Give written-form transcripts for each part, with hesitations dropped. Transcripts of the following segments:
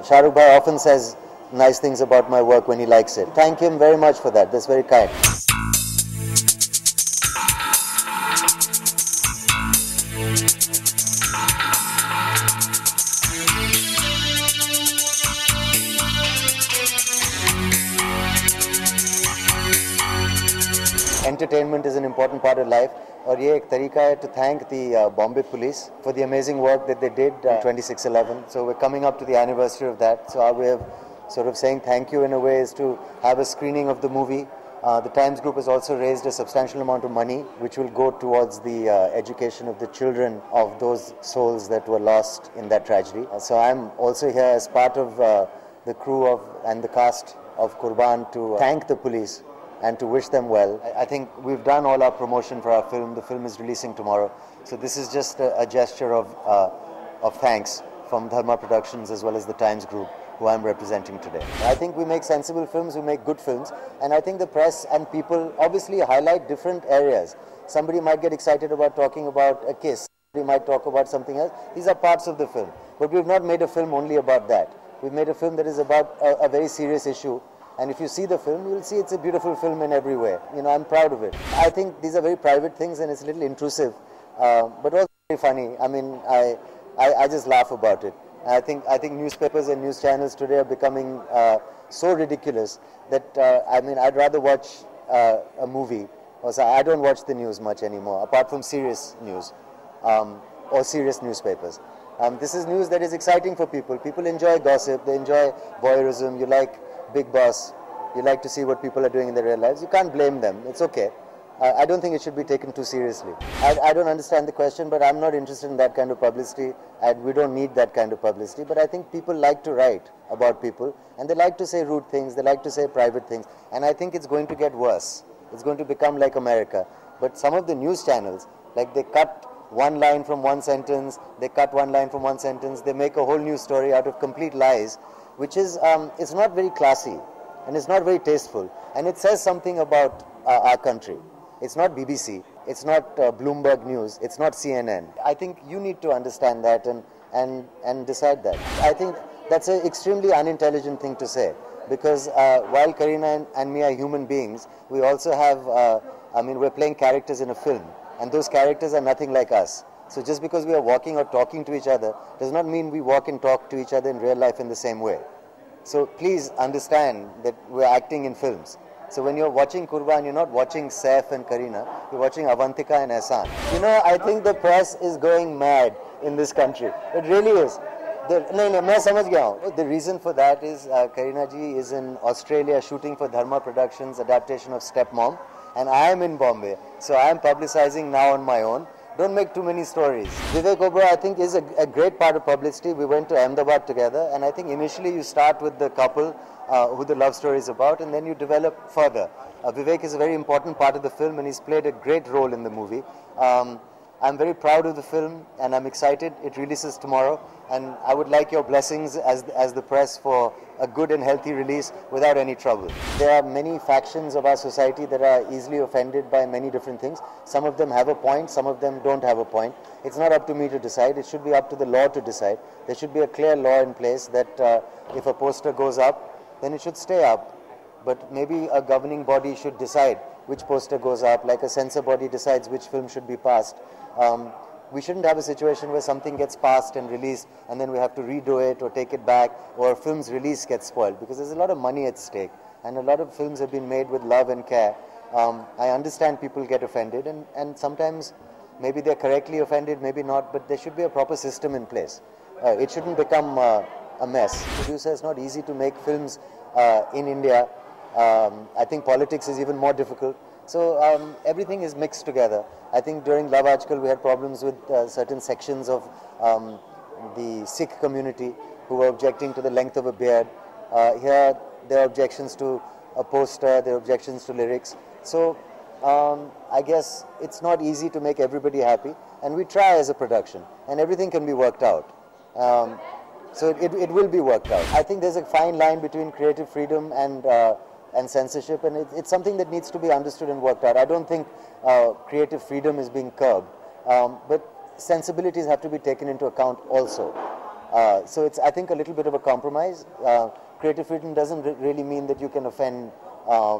Shah Rukh Bhai often says nice things about my work when he likes it. Thank him very much for that. That's very kind. Entertainment is an important part of life, और ये एक तरीका है to thank the Bombay police for the amazing work that they did in 26/11. So we're coming up to the anniversary of that. So our way of sort of saying thank you in a way is to have a screening of the movie. The Times Group has also raised a substantial amount of money, which will go towards the education of the children of those souls that were lost in that tragedy. So I'm also here as part of the crew and the cast of Kurbaan to thank the police and to wish them well. I think we've done all our promotion for our film. The film is releasing tomorrow. So this is just a gesture of thanks from Dharma Productions as well as the Times Group, who I'm representing today. I think we make sensible films, we make good films, and I think the press and people obviously highlight different areas. Somebody might get excited about talking about a kiss, somebody might talk about something else. These are parts of the film. But we've not made a film only about that. We've made a film that is about a very serious issue. And if you see the film, you'll see it's a beautiful film in every way. You know, I'm proud of it. I think these are very private things and it's a little intrusive, but also very funny. I mean, I just laugh about it. I think newspapers and news channels today are becoming so ridiculous that, I mean, I'd rather watch a movie. Also, I don't watch the news much anymore, apart from serious news or serious newspapers. This is news that is exciting for people. People enjoy gossip, they enjoy voyeurism. You like Big Boss, you like to see what people are doing in their real lives. You can't blame them, it's okay. I don't think it should be taken too seriously. I don't understand the question, but I'm not interested in that kind of publicity, and we don't need that kind of publicity. But I think people like to write about people, and they like to say rude things, they like to say private things, and I think it's going to get worse. It's going to become like America. But some of the news channels, like they cut one line from one sentence, they cut one line from one sentence, they make a whole new story out of complete lies, which is, it's not very classy, and it's not very tasteful, and it says something about our country. It's not BBC, it's not Bloomberg News, it's not CNN. I think you need to understand that and decide that. I think that's an extremely unintelligent thing to say, because while Kareena and me are human beings, we also have, I mean, we're playing characters in a film, and those characters are nothing like us. So just because we are walking or talking to each other does not mean we walk and talk to each other in real life in the same way. So please understand that we're acting in films. So when you're watching Kurbaan, you're not watching Saif and Kareena, you're watching Avantika and Ehsan. You know, I think the press is going mad in this country. It really is. The reason for that is Kareena ji is in Australia shooting for Dharma Productions' adaptation of Stepmom, and I am in Bombay. So I am publicizing now on my own. Don't make too many stories. Vivek Oberoi, I think, is a great part of publicity. We went to Ahmedabad together, and I think initially you start with the couple who the love story is about, and then you develop further. Vivek is a very important part of the film, and he's played a great role in the movie. I'm very proud of the film, and I'm excited. It releases tomorrow, and I would like your blessings as the press for a good and healthy release without any trouble. There are many factions of our society that are easily offended by many different things. Some of them have a point, some of them don't have a point. It's not up to me to decide. It should be up to the law to decide. There should be a clear law in place that if a poster goes up, then it should stay up. But maybe a governing body should decide which poster goes up, like a censor body decides which film should be passed. We shouldn't have a situation where something gets passed and released and then we have to redo it or take it back, or a film's release gets spoiled, because there's a lot of money at stake and a lot of films have been made with love and care. I understand people get offended, and sometimes maybe they're correctly offended, maybe not, but there should be a proper system in place. It shouldn't become a mess. Producer, it's not easy to make films in India. I think politics is even more difficult. So everything is mixed together. I think during Love Ajkal we had problems with certain sections of the Sikh community who were objecting to the length of a beard. Here there are objections to a poster, there are objections to lyrics. So I guess it's not easy to make everybody happy, and we try as a production, and everything can be worked out. So it will be worked out. I think there's a fine line between creative freedom and censorship, and it's something that needs to be understood and worked out. I don't think creative freedom is being curbed, but sensibilities have to be taken into account also. So it's, I think, a little bit of a compromise. Creative freedom doesn't really mean that you can offend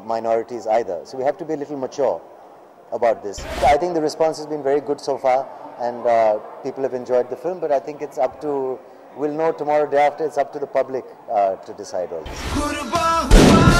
minorities either. So we have to be a little mature about this. I think the response has been very good so far, and people have enjoyed the film, but I think it's up to, we'll know tomorrow, day after, it's up to the public to decide all this. Kurbaan!